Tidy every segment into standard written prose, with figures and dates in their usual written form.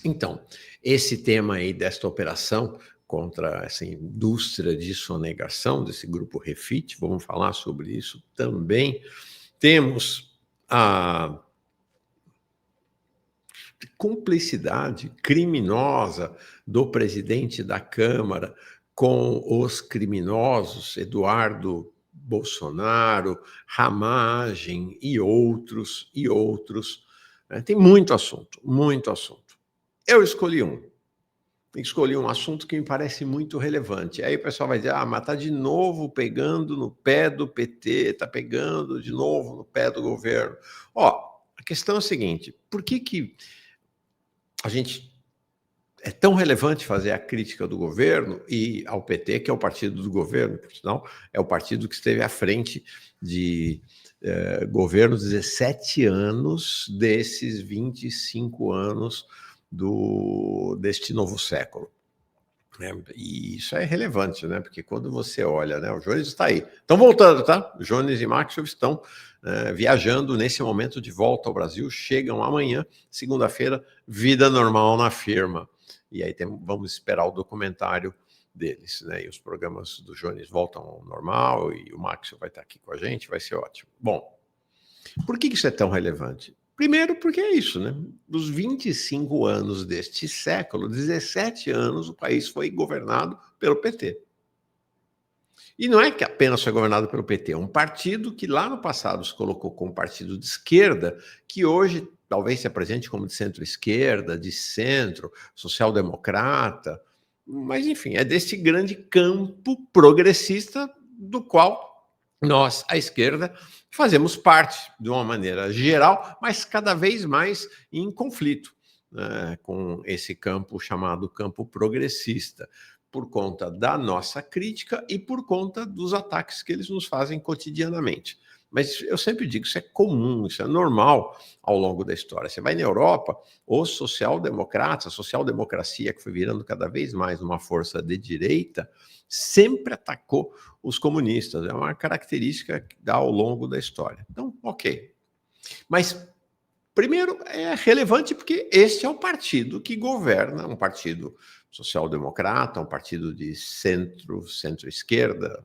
Então, esse tema aí desta operação contra essa indústria de sonegação, desse grupo Refit, vamos falar sobre isso também. Temos a cumplicidade criminosa do presidente da Câmara com os criminosos, Eduardo Bolsonaro, Ramagem e outros, né? Tem muito assunto, muito assunto. Eu escolhi um assunto que me parece muito relevante. Aí o pessoal vai dizer, mas está de novo pegando no pé do PT, está pegando de novo no pé do governo. A questão é a seguinte, por que a gente é tão relevante fazer a crítica do governo e ao PT, que é o partido do governo, por sinal, é o partido que esteve à frente de governos 17 anos desses 25 anos deste novo século. E isso é relevante, né? Porque quando você olha, né? O Jones está aí. Estão voltando, tá? O Jones e Maxwell estão viajando nesse momento de volta ao Brasil. Chegam amanhã, segunda-feira, vida normal na firma. E aí vamos esperar o documentário deles, né? E os programas do Jones voltam ao normal e o Maxwell vai estar aqui com a gente, vai ser ótimo. Bom, por que isso é tão relevante? Primeiro porque é isso, né? Dos 25 anos deste século, 17 anos o país foi governado pelo PT. E não é que apenas foi governado pelo PT, é um partido que lá no passado se colocou como partido de esquerda, que hoje talvez se apresente como de centro-esquerda, de centro, social-democrata, mas enfim, é desse grande campo progressista do qual nós, à esquerda, fazemos parte de uma maneira geral, mas cada vez mais em conflito, né, com esse campo chamado campo progressista, por conta da nossa crítica e por conta dos ataques que eles nos fazem cotidianamente. Mas eu sempre digo, isso é comum, isso é normal ao longo da história. Você vai na Europa, os social-democratas, a social-democracia, que foi virando cada vez mais uma força de direita, sempre atacou os comunistas. É uma característica que dá ao longo da história. Então, ok. Mas, primeiro, é relevante porque este é o partido que governa, um partido social-democrata, um partido de centro, centro-esquerda,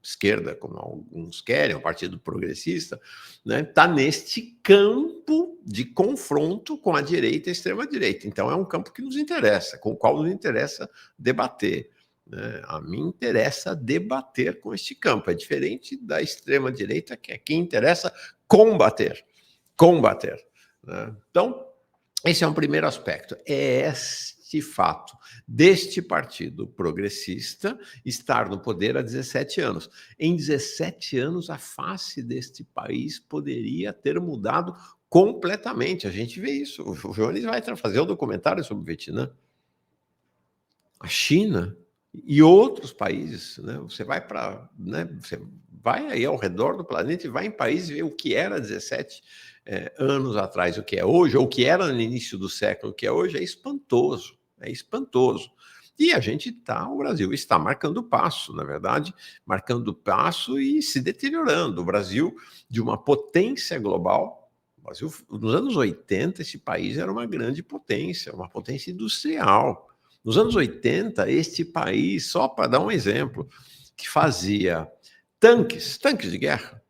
esquerda, como alguns querem, um partido progressista, né, está neste campo de confronto com a direita e a extrema-direita. Então, é um campo que nos interessa, com o qual nos interessa debater. Né? A mim interessa debater com este campo. É diferente da extrema-direita, que é quem interessa combater. Combater. Né? Então, esse é um primeiro aspecto. É este fato deste partido progressista estar no poder há 17 anos. Em 17 anos, a face deste país poderia ter mudado completamente. A gente vê isso. O Jones vai fazer um documentário sobre o Vietnã. A China e outros países, né? Você vai para, né? Você vai aí ao redor do planeta e vai em países e vê o que era 17 anos atrás, o que é hoje, ou o que era no início do século, o que é hoje, é espantoso, é espantoso. E a gente está, o Brasil está marcando passo, na verdade, marcando passo e se deteriorando. O Brasil, de uma potência global, o Brasil, nos anos 80, esse país era uma grande potência, uma potência industrial. Nos anos 80, este país, só para dar um exemplo, que fazia tanques de guerra,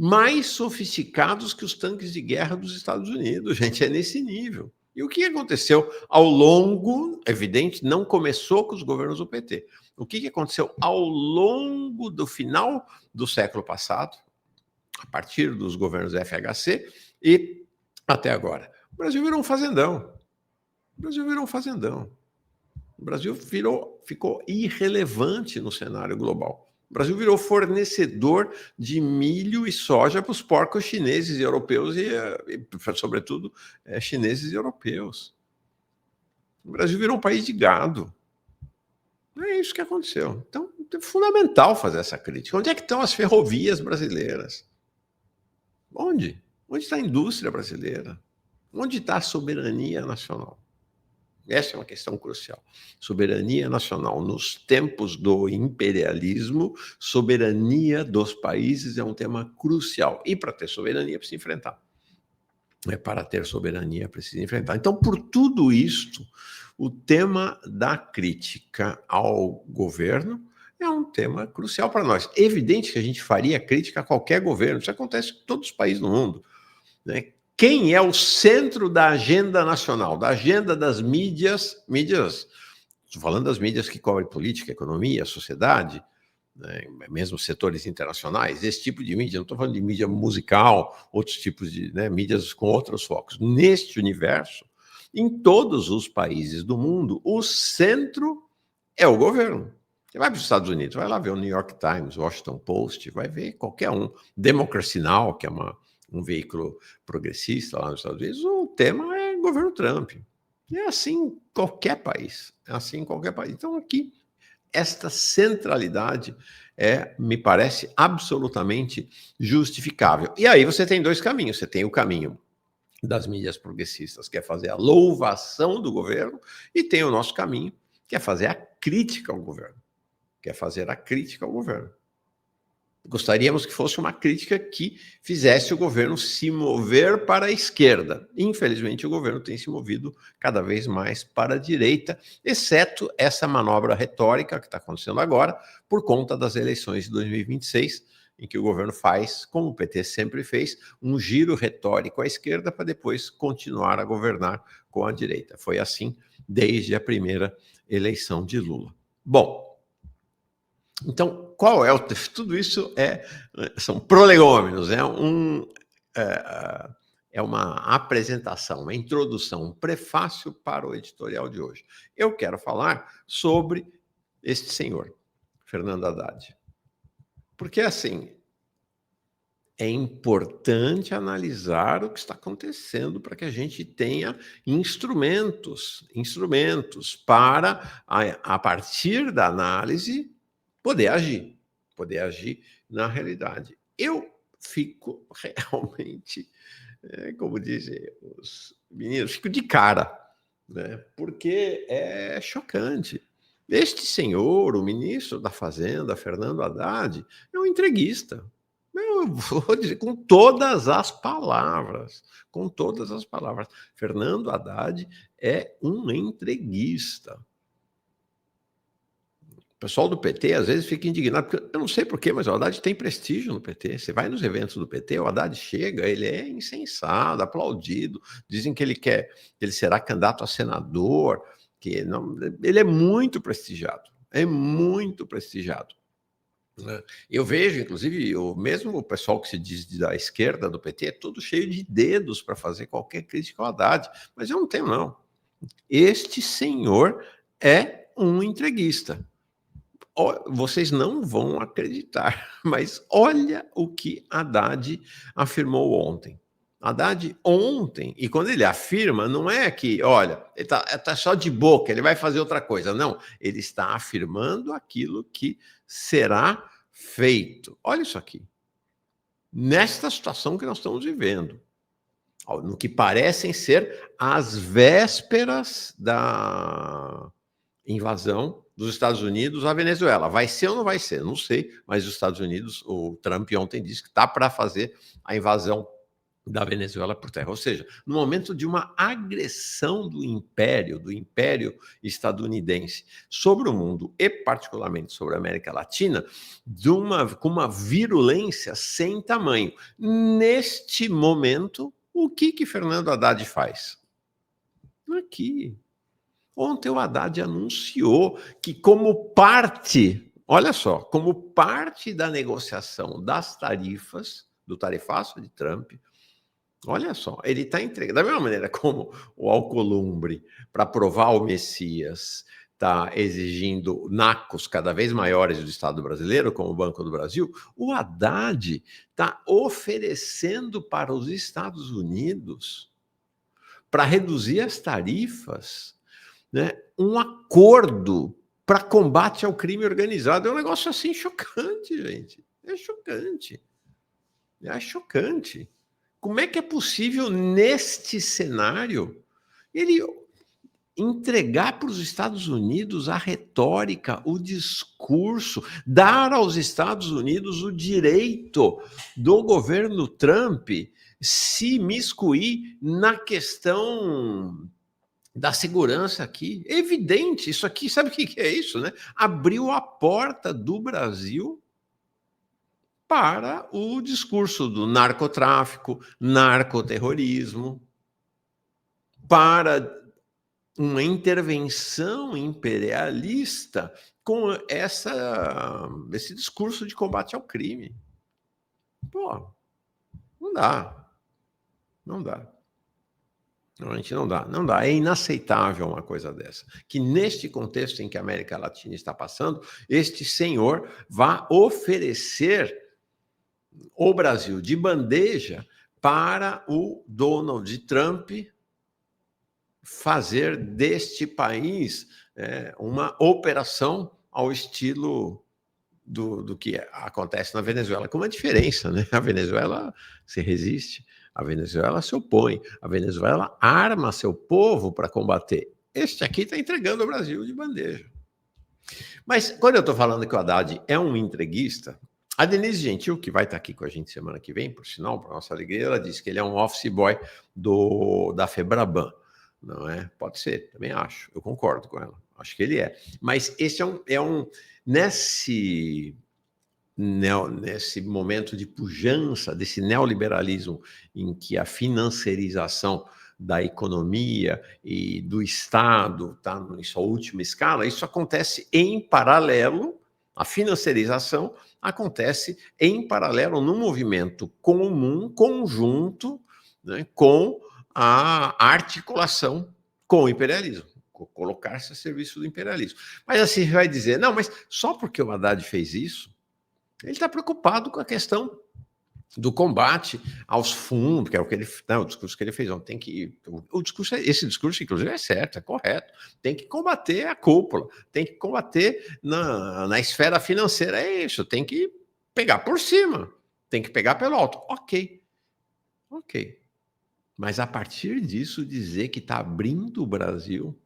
mais sofisticados que os tanques de guerra dos Estados Unidos, gente, é nesse nível. E o que aconteceu ao longo, evidente, não começou com os governos do PT. O que aconteceu ao longo do final do século passado, a partir dos governos FHC e até agora? O Brasil virou um fazendão. O Brasil virou um fazendão. O Brasil ficou irrelevante no cenário global. O Brasil virou fornecedor de milho e soja para os porcos chineses e europeus e sobretudo, chineses e europeus. O Brasil virou um país de gado. É isso que aconteceu. Então, é fundamental fazer essa crítica. Onde é que estão as ferrovias brasileiras? Onde? Onde está a indústria brasileira? Onde está a soberania nacional? Essa é uma questão crucial. Soberania nacional. Nos tempos do imperialismo, soberania dos países é um tema crucial. E para ter soberania, precisa enfrentar. para ter soberania precisa enfrentar. Então, por tudo isto, o tema da crítica ao governo é um tema crucial para nós. É evidente que a gente faria crítica a qualquer governo, isso acontece em todos os países do mundo, né? Quem é o centro da agenda nacional, da agenda das mídias, estou falando das mídias que cobrem política, economia, sociedade, né, mesmo setores internacionais, esse tipo de mídia, não estou falando de mídia musical, outros tipos de, né, mídias com outros focos. Neste universo, em todos os países do mundo, o centro é o governo. Você vai para os Estados Unidos, vai lá ver o New York Times, Washington Post, vai ver qualquer um. Democracy Now!, que é um veículo progressista lá nos Estados Unidos, o tema é governo Trump. É assim em qualquer país. É assim em qualquer país. Então, aqui, esta centralidade me parece absolutamente justificável. E aí você tem dois caminhos. Você tem o caminho das mídias progressistas, que é fazer a louvação do governo, e tem o nosso caminho, que é fazer a crítica ao governo. Gostaríamos que fosse uma crítica que fizesse o governo se mover para a esquerda. Infelizmente, o governo tem se movido cada vez mais para a direita, exceto essa manobra retórica que está acontecendo agora, por conta das eleições de 2026, em que o governo faz, como o PT sempre fez, um giro retórico à esquerda para depois continuar a governar com a direita. Foi assim desde a primeira eleição de Lula. Bom, então, qual é o texto? Tudo isso são prolegômenos, é uma apresentação, uma introdução, um prefácio para o editorial de hoje. Eu quero falar sobre este senhor, Fernando Haddad. Porque, assim, é importante analisar o que está acontecendo para que a gente tenha instrumentos para, a partir da análise, poder agir na realidade. Eu fico realmente, como dizem os meninos, fico de cara, né? Porque é chocante. Este senhor, o ministro da Fazenda, Fernando Haddad, é um entreguista. Eu vou dizer com todas as palavras, Fernando Haddad é um entreguista. O pessoal do PT às vezes fica indignado, porque eu não sei porquê, mas o Haddad tem prestígio no PT. Você vai nos eventos do PT, o Haddad chega, ele é incensado, aplaudido, dizem que ele será candidato a senador, que não, ele é muito prestigiado, né? Eu vejo, inclusive, mesmo o pessoal que se diz da esquerda do PT é todo cheio de dedos para fazer qualquer crítica ao Haddad, mas eu não tenho, não. Este senhor é um entreguista. Vocês não vão acreditar, mas olha o que Haddad afirmou ontem. Haddad ontem, e quando ele afirma, não é que, olha, ele tá só de boca, ele vai fazer outra coisa. Não, ele está afirmando aquilo que será feito. Olha isso aqui. Nesta situação que nós estamos vivendo, no que parecem ser as vésperas da invasão dos Estados Unidos à Venezuela. Vai ser ou não vai ser? Não sei, mas os Estados Unidos, o Trump ontem disse que está para fazer a invasão da Venezuela por terra. Ou seja, no momento de uma agressão do império estadunidense sobre o mundo e particularmente sobre a América Latina, com uma virulência sem tamanho. Neste momento, o que Fernando Haddad faz? Aqui. Ontem o Haddad anunciou que olha só, como parte da negociação das tarifas, do tarifaço de Trump, olha só, ele está entregando, da mesma maneira como o Alcolumbre, para provar o Messias, está exigindo nacos cada vez maiores do Estado brasileiro, como o Banco do Brasil, o Haddad está oferecendo para os Estados Unidos, para reduzir as tarifas, né, um acordo para combate ao crime organizado. É um negócio assim chocante, gente. É chocante. Como é que é possível, neste cenário, ele entregar para os Estados Unidos a retórica, o discurso, dar aos Estados Unidos o direito do governo Trump se miscuir na questão da segurança aqui. É evidente, isso aqui, sabe o que é isso, né? Abriu a porta do Brasil para o discurso do narcotráfico, narcoterrorismo, para uma intervenção imperialista com esse discurso de combate ao crime. Pô, não dá. Não dá. Realmente não dá. Não dá. É inaceitável uma coisa dessa. Que neste contexto em que a América Latina está passando, este senhor vá oferecer o Brasil de bandeja para o Donald Trump fazer deste país uma operação ao estilo do que acontece na Venezuela, com uma diferença, né? A Venezuela se resiste, a Venezuela se opõe, a Venezuela arma seu povo para combater. Este aqui está entregando o Brasil de bandeja. Mas quando eu estou falando que o Haddad é um entreguista, a Denise Gentil, que vai estar aqui com a gente semana que vem, por sinal, para nossa alegria, ela disse que ele é um office boy da Febraban. Não é? Pode ser, também acho. Eu concordo com ela. Acho que ele é. Mas esse nesse momento de pujança, desse neoliberalismo em que a financiarização da economia e do Estado está em sua última escala, isso acontece em paralelo, a financiarização acontece em paralelo num movimento comum, conjunto, né, com a articulação com o imperialismo, colocar-se a serviço do imperialismo. Mas assim vai dizer, não, mas só porque o Haddad fez isso, ele está preocupado com a questão do combate aos fundos, que é o que ele, não, o discurso que ele fez ontem, esse discurso, inclusive, é certo, é correto, tem que combater a cúpula, tem que combater na esfera financeira, é isso, tem que pegar por cima, tem que pegar pelo alto, ok, mas a partir disso dizer que está abrindo o Brasil,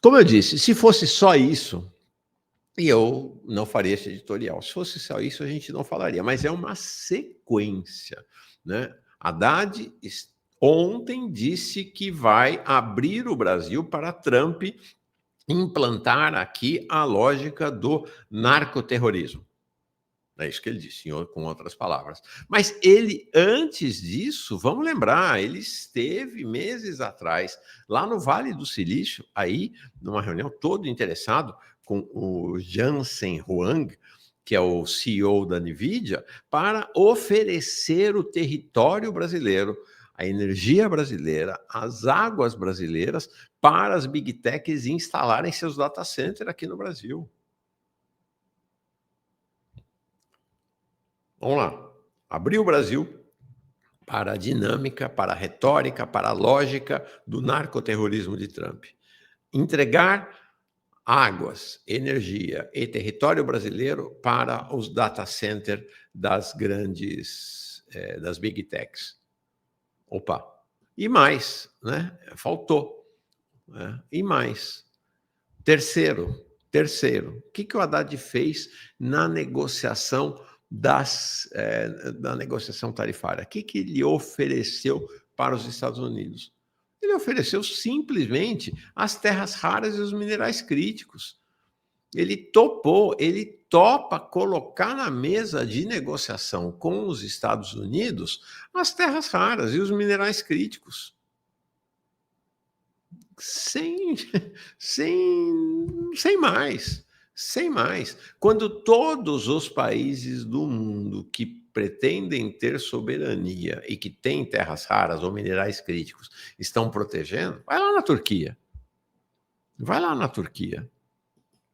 como eu disse, se fosse só isso, e eu não faria esse editorial. Se fosse só isso, a gente não falaria. Mas é uma sequência, né? Haddad ontem disse que vai abrir o Brasil para Trump implantar aqui a lógica do narcoterrorismo. É isso que ele disse, com outras palavras. Mas ele, antes disso, vamos lembrar, ele esteve meses atrás, lá no Vale do Silício, aí, numa reunião, todo interessado, com o Jensen Huang, que é o CEO da NVIDIA, para oferecer o território brasileiro, a energia brasileira, as águas brasileiras, para as Big Techs instalarem seus data centers aqui no Brasil. Vamos lá. Abrir o Brasil para a dinâmica, para a retórica, para a lógica do narcoterrorismo de Trump. Entregar águas, energia e território brasileiro para os data centers das grandes, das Big Techs. Opa! E mais, né? Faltou. Né? E mais. Terceiro, o que o Haddad fez na negociação da negociação tarifária? O que ele ofereceu para os Estados Unidos? Ele ofereceu simplesmente as terras raras e os minerais críticos. Ele topa colocar na mesa de negociação com os Estados Unidos as terras raras e os minerais críticos. Sem mais. Quando todos os países do mundo que pretendem ter soberania e que têm terras raras ou minerais críticos estão protegendo, vai lá na Turquia.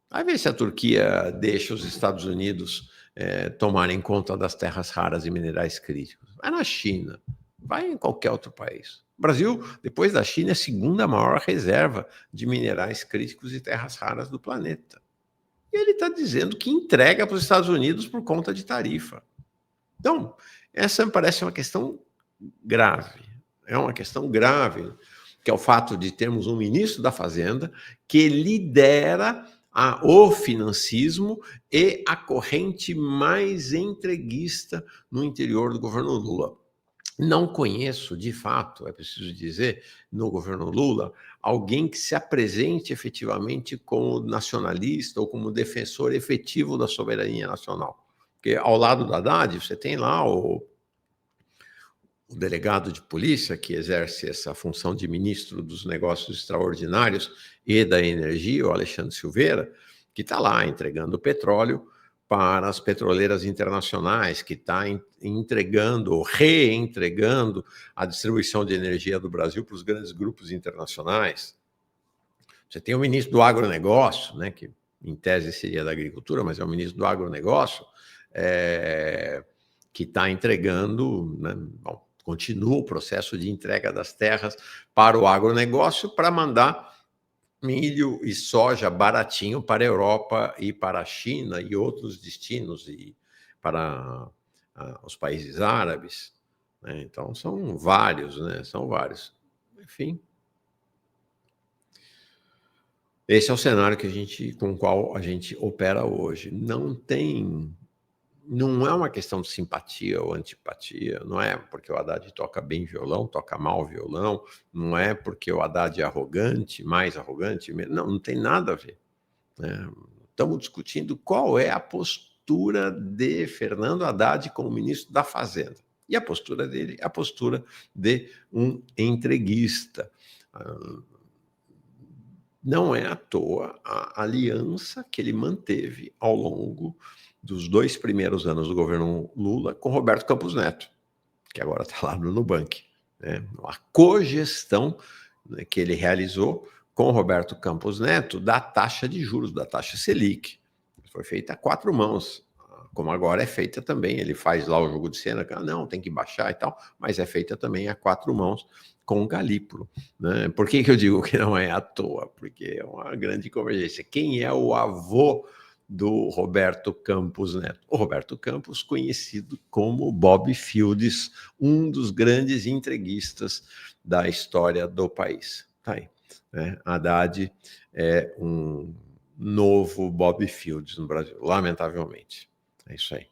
Vai ver se a Turquia deixa os Estados Unidos tomarem conta das terras raras e minerais críticos. Vai na China, vai em qualquer outro país. O Brasil, depois da China, é a segunda maior reserva de minerais críticos e terras raras do planeta. E ele está dizendo que entrega para os Estados Unidos por conta de tarifa. Então, essa me parece uma questão grave. É uma questão grave, que é o fato de termos um ministro da Fazenda que lidera o financismo e a corrente mais entreguista no interior do governo Lula. Não conheço, de fato, é preciso dizer, no governo Lula, alguém que se apresente efetivamente como nacionalista ou como defensor efetivo da soberania nacional. Porque ao lado do Haddad, você tem lá o delegado de polícia, que exerce essa função de ministro dos negócios extraordinários e da energia, o Alexandre Silveira, que está lá entregando petróleo para as petroleiras internacionais, que está entregando ou reentregando a distribuição de energia do Brasil para os grandes grupos internacionais. Você tem o ministro do agronegócio, né, que em tese seria da agricultura, mas é o ministro do agronegócio, que está entregando, né, bom, continua o processo de entrega das terras para o agronegócio para mandar milho e soja baratinho para a Europa e para a China e outros destinos e para os países árabes, né? Então são vários, né? São vários. Enfim, esse é o cenário com o qual a gente opera hoje. Não é uma questão de simpatia ou antipatia, não é porque o Haddad toca bem violão, toca mal violão, não é porque o Haddad é arrogante, mais arrogante, não tem nada a ver, né? Estamos discutindo qual é a postura de Fernando Haddad como ministro da Fazenda. E a postura dele é a postura de um entreguista. Não é à toa a aliança que ele manteve ao longo dos 2 primeiros anos do governo Lula com Roberto Campos Neto, que agora está lá no Nubank, né? A cogestão, né, que ele realizou com Roberto Campos Neto da taxa de juros, da taxa Selic. Foi feita a 4 mãos, como agora é feita também. Ele faz lá o jogo de cena, não, tem que baixar e tal, mas é feita também a 4 mãos com o Galípolo, né? Por que eu digo que não é à toa? Porque é uma grande convergência. Quem é o avô do Roberto Campos Neto? O Roberto Campos, conhecido como Bob Fields, um dos grandes entreguistas da história do país. Tá aí, né? Haddad é um novo Bob Fields no Brasil, lamentavelmente. É isso aí.